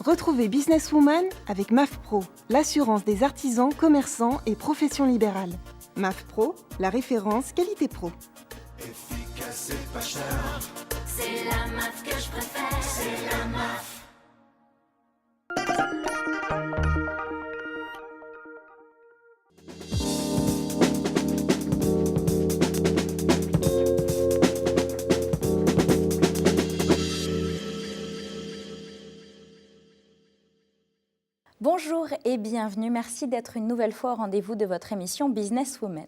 Retrouvez Businesswoman avec MAF Pro, l'assurance des artisans, commerçants et professions libérales. MAF Pro, la référence qualité pro. Efficace et pas cher. C'est la MAF que je préfère. C'est la MAF. Bonjour et bienvenue, merci d'être une nouvelle fois au rendez-vous de votre émission Businesswoman.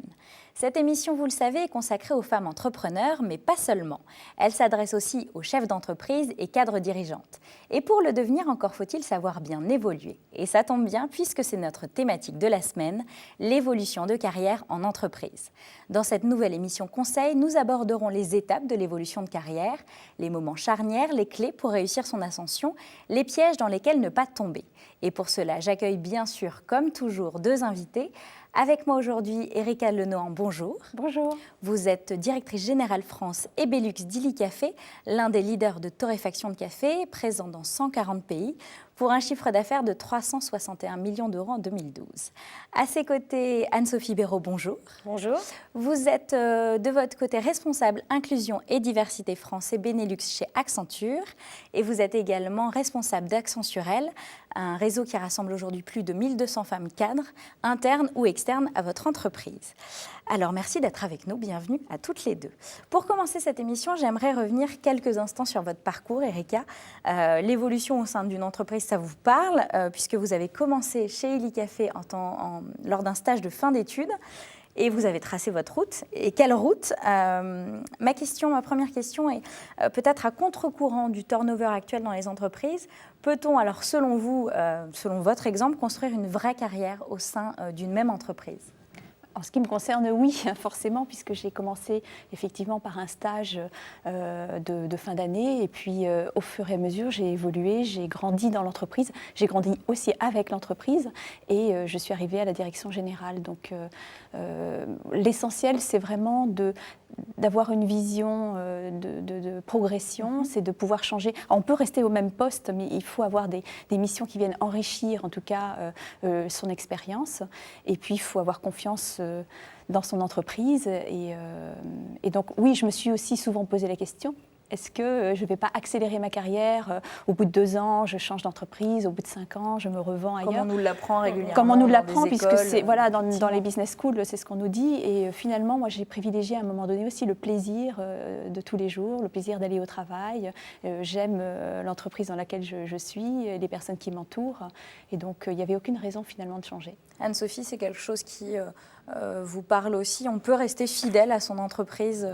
Cette émission, vous le savez, est consacrée aux femmes entrepreneurs, mais pas seulement. Elle s'adresse aussi aux chefs d'entreprise et cadres dirigeantes. Et pour le devenir, encore faut-il savoir bien évoluer. Et ça tombe bien puisque c'est notre thématique de la semaine, l'évolution de carrière en entreprise. Dans cette nouvelle émission Conseil, nous aborderons les étapes de l'évolution de carrière, les moments charnières, les clés pour réussir son ascension, les pièges dans lesquels ne pas tomber. Et pour cela, j'accueille bien sûr, comme toujours, deux invités. Avec moi aujourd'hui, Erika Lenohan, bonjour. Bonjour. Vous êtes directrice générale France et Belux d'Illy Café, l'un des leaders de torréfaction de café, présent dans 140 pays, pour un chiffre d'affaires de 361 millions d'euros en 2012. À ses côtés, Anne-Sophie Béraud, bonjour. Bonjour. Vous êtes de votre côté responsable inclusion et diversité France et Benelux chez Accenture et vous êtes également responsable d'Accenturel, un réseau qui rassemble aujourd'hui plus de 1200 femmes cadres, internes ou externes à votre entreprise. Alors merci d'être avec nous, bienvenue à toutes les deux. Pour commencer cette émission, j'aimerais revenir quelques instants sur votre parcours, Erika. L'évolution au sein d'une entreprise, ça vous parle, puisque vous avez commencé chez Illy Café lors d'un stage de fin d'études. Et vous avez tracé votre route. Et quelle route ? Ma première question est peut-être à contre-courant du turnover actuel dans les entreprises. Peut-on alors, selon vous, selon votre exemple, construire une vraie carrière au sein d'une même entreprise ? En ce qui me concerne, oui, forcément, puisque j'ai commencé effectivement par un stage de fin d'année. Et puis, au fur et à mesure, j'ai évolué, j'ai grandi dans l'entreprise. J'ai grandi aussi avec l'entreprise et je suis arrivée à la direction générale. Donc, l'essentiel, c'est vraiment d'avoir une vision de progression, c'est de pouvoir changer. Alors, on peut rester au même poste, mais il faut avoir des missions qui viennent enrichir, en tout cas, son expérience. Et puis, il faut avoir confiance dans son entreprise. Et donc, oui, je me suis aussi souvent posé la question. Est-ce que je ne vais pas accélérer ma carrière ? Au bout de 2 ans, je change d'entreprise. Au bout de 5 ans, je me revends ailleurs. Comme on nous l'apprend régulièrement. Comme on nous l'apprend, puisque c'est, voilà, dans les business schools, c'est ce qu'on nous dit. Et finalement, moi, j'ai privilégié à un moment donné aussi le plaisir de tous les jours, le plaisir d'aller au travail. J'aime l'entreprise dans laquelle je suis, les personnes qui m'entourent. Et donc, il n'y avait aucune raison finalement de changer. Anne-Sophie, c'est quelque chose qui vous parle aussi. On peut rester fidèle à son entreprise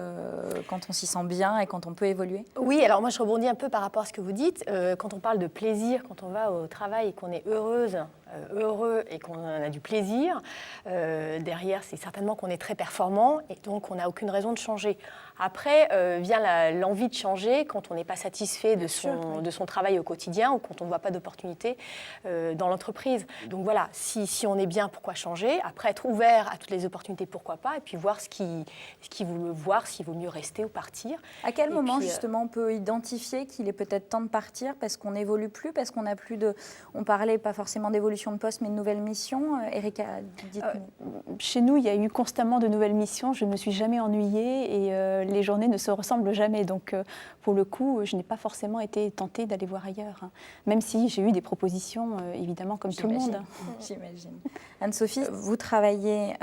quand on s'y sent bien et quand on peut évoluer ? Oui, alors moi je rebondis un peu par rapport à ce que vous dites. Quand on parle de plaisir, quand on va au travail et qu'on est heureux et qu'on a du plaisir, derrière c'est certainement qu'on est très performant et donc on n'a aucune raison de changer. Après vient l'envie de changer quand on n'est pas satisfait de son travail au quotidien ou quand on ne voit pas d'opportunité dans l'entreprise. Donc voilà, si on est bien, pourquoi changer ? Après être ouvert à toutes les opportunités, pourquoi pas ? Et puis voir s'il vaut mieux rester ou partir. À quel moment justement on peut identifier qu'il est peut-être temps de partir parce qu'on n'évolue plus, parce qu'on n'a plus de... On parlait pas forcément d'évolution de poste mais de nouvelles missions. Erika, dites-nous. Chez nous, il y a eu constamment de nouvelles missions. Je ne me suis jamais ennuyée et les journées ne se ressemblent jamais. Donc pour le coup, je n'ai pas forcément été tentée d'aller voir ailleurs. Même si j'ai eu des propositions, évidemment, comme tout le monde. J'imagine. Anne-Sophie, vous travaillez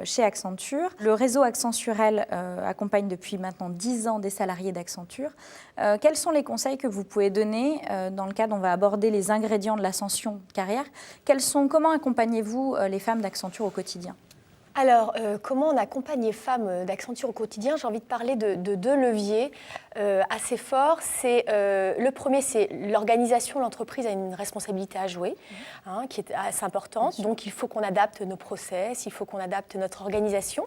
chez Accenture. Le réseau Accenturel accompagne depuis maintenant 10 ans des salariés d'Accenture. Quels sont les conseils que vous pouvez donner dans le cadre, on va aborder les ingrédients de l'ascension carrière. Comment accompagnez-vous les femmes d'Accenture au quotidien ? Alors, comment on accompagne les femmes d'Accenture au quotidien ? J'ai envie de parler de 2 leviers assez forts. Le premier, c'est l'organisation. L'entreprise a une responsabilité à jouer, qui est assez importante. Donc, il faut qu'on adapte nos process, il faut qu'on adapte notre organisation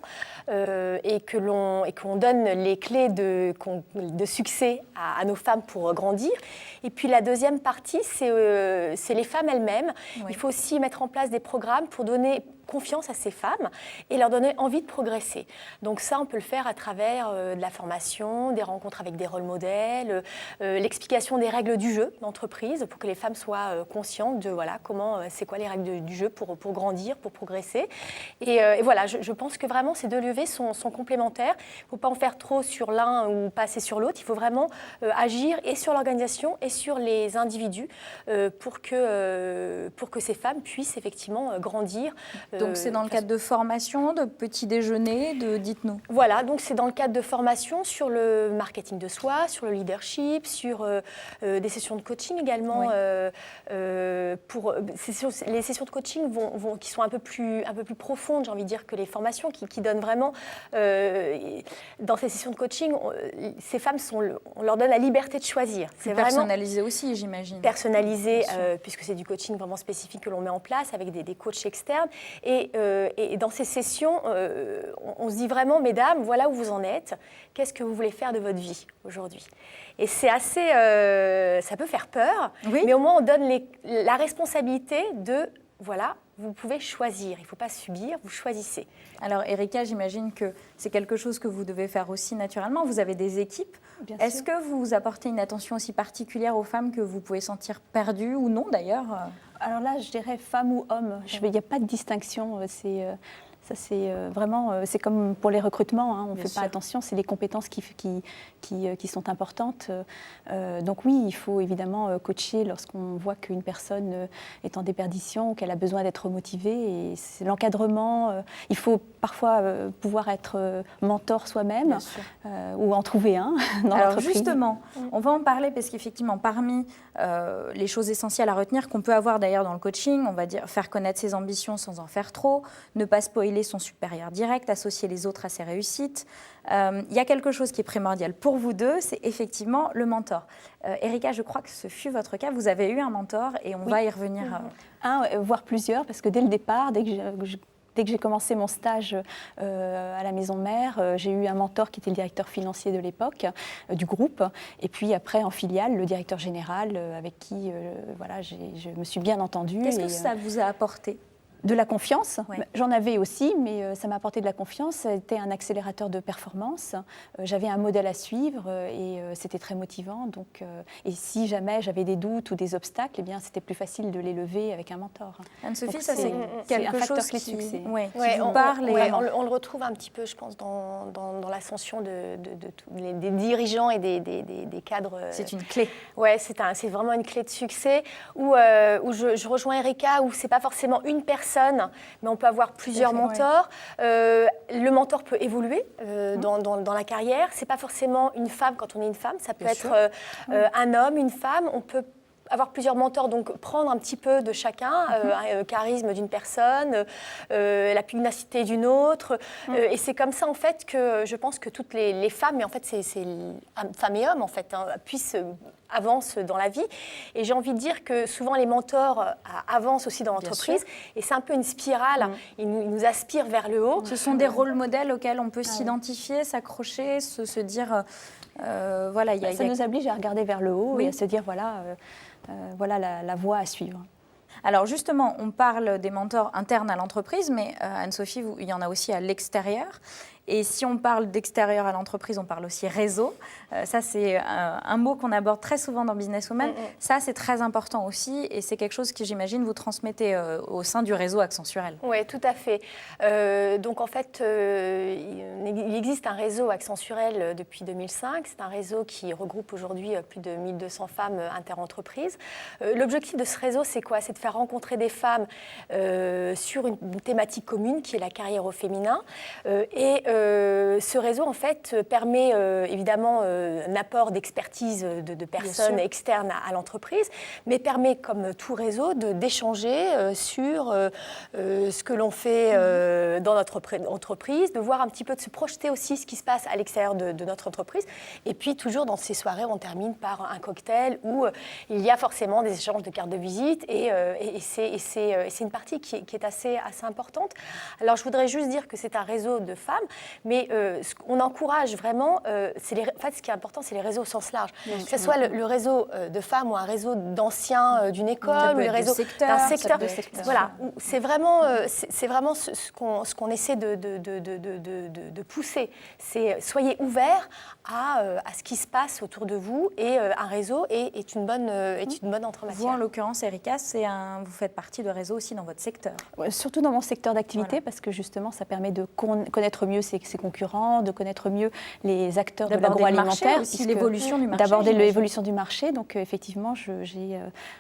et qu'on donne les clés de succès à nos femmes pour grandir. Et puis, la deuxième partie, c'est les femmes elles-mêmes. Oui. Il faut aussi mettre en place des programmes pour donner confiance à ces femmes et leur donner envie de progresser. Donc ça, on peut le faire à travers de la formation, des rencontres avec des rôles modèles, l'explication des règles du jeu d'entreprise pour que les femmes soient conscientes de comment, c'est quoi les règles du jeu pour grandir, pour progresser. Et voilà, je pense que vraiment ces deux leviers sont complémentaires. Il ne faut pas en faire trop sur l'un ou pas assez sur l'autre. Il faut vraiment agir et sur l'organisation et sur les individus pour que ces femmes puissent effectivement grandir. Donc c'est dans le cadre de formation, de petits déjeuners, dites-nous. Voilà, donc c'est dans le cadre de formation sur le marketing de soi, sur le leadership, sur des sessions de coaching également. Oui. Les sessions de coaching qui sont un peu plus profondes, j'ai envie de dire, que les formations, qui donnent vraiment... dans ces sessions de coaching, ces femmes, on leur donne la liberté de choisir. C'est personnalisé aussi, j'imagine. Personnalisé, puisque c'est du coaching vraiment spécifique que l'on met en place avec des coachs externes. Et dans ces sessions, on se dit vraiment, mesdames, voilà où vous en êtes. Qu'est-ce que vous voulez faire de votre vie aujourd'hui? Et c'est assez... ça peut faire peur, oui. Mais au moins on donne la responsabilité de... Voilà, vous pouvez choisir. Il ne faut pas subir, vous choisissez. Alors, Erika, j'imagine que c'est quelque chose que vous devez faire aussi naturellement. Vous avez des équipes. Est-ce que vous apportez une attention aussi particulière aux femmes que vous pouvez sentir perdues ou non, d'ailleurs? Alors là, je dirais femme ou homme. Il n'y a pas de distinction. Ça, c'est vraiment, c'est comme pour les recrutements, hein, on ne fait pas attention, c'est les compétences qui sont importantes. Donc oui, il faut évidemment coacher lorsqu'on voit qu'une personne est en déperdition, qu'elle a besoin d'être motivée. Et c'est l'encadrement, il faut parfois pouvoir être mentor soi-même ou en trouver un dans Alors l'entreprise. justement, on va en parler parce qu'effectivement, parmi les choses essentielles à retenir qu'on peut avoir d'ailleurs dans le coaching, on va dire faire connaître ses ambitions sans en faire trop, ne pas spoiler son supérieur direct, associer les autres à ses réussites. Il y a quelque chose qui est primordial pour vous deux, c'est effectivement le mentor. Erika, je crois que ce fut votre cas, vous avez eu un mentor et on va y revenir. Un, voire plusieurs, parce que dès le départ, dès que j'ai commencé mon stage à la maison mère, j'ai eu un mentor qui était le directeur financier de l'époque du groupe. Et puis après, en filiale, le directeur général avec qui je me suis bien entendue. Qu'est-ce que ça vous a apporté ? De la confiance, ouais. J'en avais aussi, mais ça m'a apporté de la confiance. C'était un accélérateur de performance. J'avais un modèle à suivre et c'était très motivant. Donc, et si jamais j'avais des doutes ou des obstacles, eh bien, c'était plus facile de les lever avec un mentor. Anne-Sophie, donc, ça c'est quelque chose clé de succès. Qui vous parle. On le retrouve un petit peu, je pense, dans l'ascension des dirigeants et des cadres. C'est une clé. Oui, c'est vraiment une clé de succès où je rejoins Erika, où c'est pas forcément une personne, mais on peut avoir plusieurs mentors. Ouais. Le mentor peut évoluer dans la carrière. C'est pas forcément une femme quand on est une femme. Ça peut être un homme, une femme. On peut avoir plusieurs mentors, donc prendre un petit peu de chacun, un charisme d'une personne, la pugnacité d'une autre. Et c'est comme ça, en fait, que je pense que toutes les femmes, mais en fait, c'est femmes et hommes, en fait, avancent dans la vie. Et j'ai envie de dire que souvent, les mentors avancent aussi dans l'entreprise. Et c'est un peu une spirale. Ils nous aspirent vers le haut. Ce sont des rôles modèles auxquels on peut s'identifier, s'accrocher, se dire... ça nous oblige à regarder vers le haut et à se dire, voilà la voie à suivre. Alors justement, on parle des mentors internes à l'entreprise, mais Anne-Sophie, il y en a aussi à l'extérieur. Et si on parle d'extérieur à l'entreprise, on parle aussi réseau. Ça, c'est un mot qu'on aborde très souvent dans Business Woman. Ça, c'est très important aussi et c'est quelque chose que j'imagine vous transmettez au sein du réseau Accenturel. Oui, tout à fait. Donc en fait, il existe un réseau Accenturel depuis 2005. C'est un réseau qui regroupe aujourd'hui plus de 1200 femmes interentreprises. L'objectif de ce réseau, c'est quoi? C'est de faire rencontrer des femmes sur une thématique commune qui est la carrière au féminin. Ce réseau, en fait, permet évidemment un apport d'expertise de personnes externes à l'entreprise, mais permet, comme tout réseau, d'échanger sur ce que l'on fait dans notre entreprise, de voir un petit peu, de se projeter aussi ce qui se passe à l'extérieur de notre entreprise. Et puis, toujours dans ces soirées, on termine par un cocktail où il y a forcément des échanges de cartes de visite et c'est une partie qui est assez importante. Alors, je voudrais juste dire que c'est un réseau de femmes, Mais ce qu'on encourage vraiment, en fait, ce qui est important, c'est les réseaux au sens large. Que ce soit le réseau de femmes ou un réseau d'anciens d'une école, ou le réseau d'un secteur. Voilà, c'est vraiment ce qu'on essaie de pousser. C'est soyez ouverts à ce qui se passe autour de vous, et un réseau est une bonne entrée en matière. Vous, en l'occurrence, Erika, vous faites partie de réseaux aussi dans votre secteur. Surtout dans mon secteur d'activité, parce que justement, ça permet de connaître mieux ses concurrents, de connaître mieux les acteurs de l'agroalimentaire. Aussi l'évolution du marché. D'aborder l'évolution du marché. Donc, effectivement, j'ai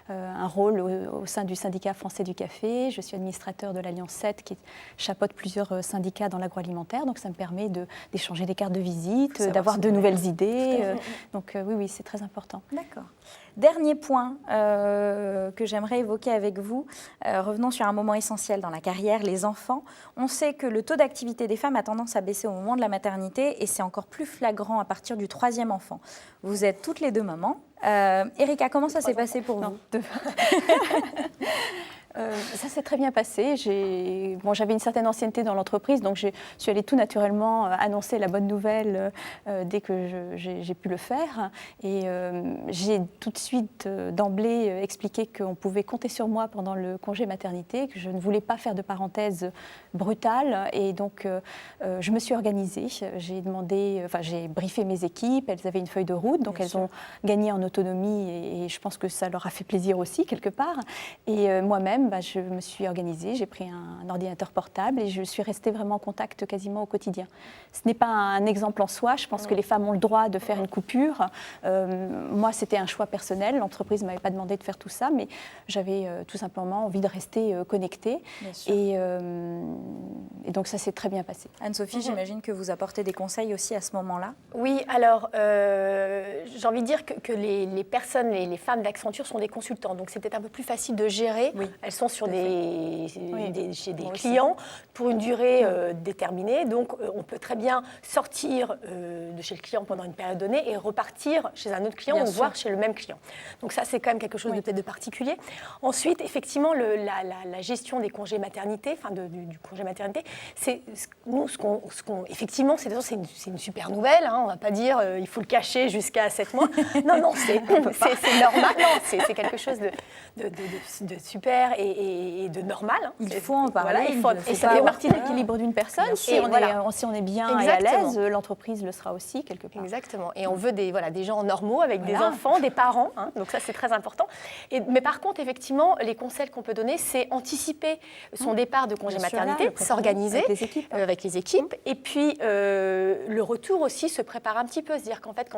un rôle au sein du syndicat français du café. Je suis administrateur de l'Alliance 7 qui chapeaute plusieurs syndicats dans l'agroalimentaire. Donc, ça me permet d'échanger des cartes de visite, d'avoir de nouvelles idées. Donc, oui, c'est très important. D'accord. Dernier point que j'aimerais évoquer avec vous, revenons sur un moment essentiel dans la carrière, les enfants. On sait que le taux d'activité des femmes a tendance à baisser au moment de la maternité, et c'est encore plus flagrant à partir du 3e enfant. Vous êtes toutes les deux mamans. Erika, comment ça s'est passé pour vous? Ça s'est très bien passé. J'avais une certaine ancienneté dans l'entreprise, donc je suis allée tout naturellement annoncer la bonne nouvelle dès que j'ai pu le faire. Et j'ai tout de suite, d'emblée, expliqué qu'on pouvait compter sur moi pendant le congé maternité, que je ne voulais pas faire de parenthèse brutale. Et donc, je me suis organisée. J'ai briefé mes équipes. Elles avaient une feuille de route, donc elles ont gagné en autonomie, et je pense que ça leur a fait plaisir aussi, quelque part. Et moi-même, je me suis organisée, j'ai pris un ordinateur portable et je suis restée vraiment en contact quasiment au quotidien. Ce n'est pas un exemple en soi, je pense que les femmes ont le droit de faire une coupure. Moi, c'était un choix personnel, l'entreprise ne m'avait pas demandé de faire tout ça, mais j'avais tout simplement envie de rester connectée. Et donc ça s'est très bien passé. Anne-Sophie, j'imagine que vous apportez des conseils aussi à ce moment-là. Oui, alors j'ai envie de dire que les personnes, les femmes d'Accenture sont des consultants, donc c'est peut-être un peu plus facile de gérer. Oui. Elles sont chez des clients pour une durée déterminée, donc on peut très bien sortir de chez le client pendant une période donnée et repartir chez un autre client, voire chez le même client. Donc ça, c'est quand même quelque chose de peut-être de particulier. Ensuite, effectivement, la gestion des congés maternité, du congé maternité, c'est nous effectivement, c'est une super nouvelle. Hein, on ne va pas dire il faut le cacher jusqu'à 7 mois. Non, c'est normal. Non, c'est quelque chose de super et de normal. Hein. Il faut en parler. Et ça fait partie de l'équilibre d'une personne. Si on est bien et à l'aise, l'entreprise le sera aussi quelque part. Exactement. Et on veut des gens normaux avec des enfants, des parents. Hein, donc ça, c'est très important. Mais par contre, effectivement, les conseils qu'on peut donner, c'est anticiper son départ de congé maternité, s'organiser avec les équipes. Et puis, le retour aussi se prépare un petit peu. C'est-à-dire qu'en fait,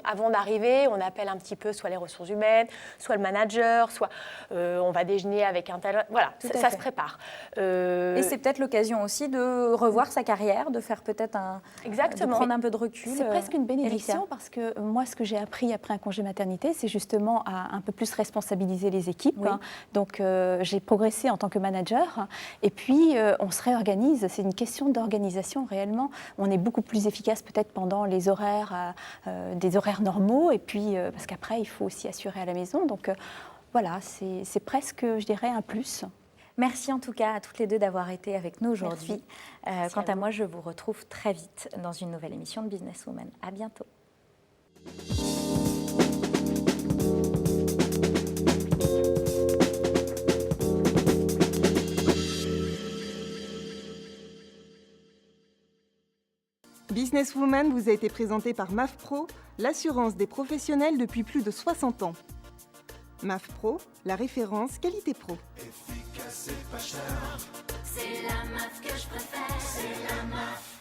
avant d'arriver, on appelle un petit peu soit les ressources humaines, soit le manager, soit on va déjeuner avec un tel... Voilà, ça se prépare. Et c'est peut-être l'occasion aussi de revoir sa carrière, de faire peut-être de prendre un peu de recul. C'est presque une bénédiction parce que moi, ce que j'ai appris après un congé maternité, c'est justement à un peu plus responsabiliser les équipes. Oui. Hein. Donc, j'ai progressé en tant que manager et puis on se réorganise. C'est une question d'organisation réellement. On est beaucoup plus efficace peut-être pendant les horaires, des horaires normaux et puis parce qu'après, il faut aussi assurer à la maison. Donc, voilà, c'est presque, je dirais, un plus. Merci en tout cas à toutes les deux d'avoir été avec nous aujourd'hui. Quant à moi, je vous retrouve très vite dans une nouvelle émission de Business Woman. À bientôt. Business Woman vous a été présenté par MAF Pro, l'assurance des professionnels depuis plus de 60 ans. MAF Pro, la référence qualité pro. Efficace et pas cher. C'est la MAF que je préfère. C'est la MAF.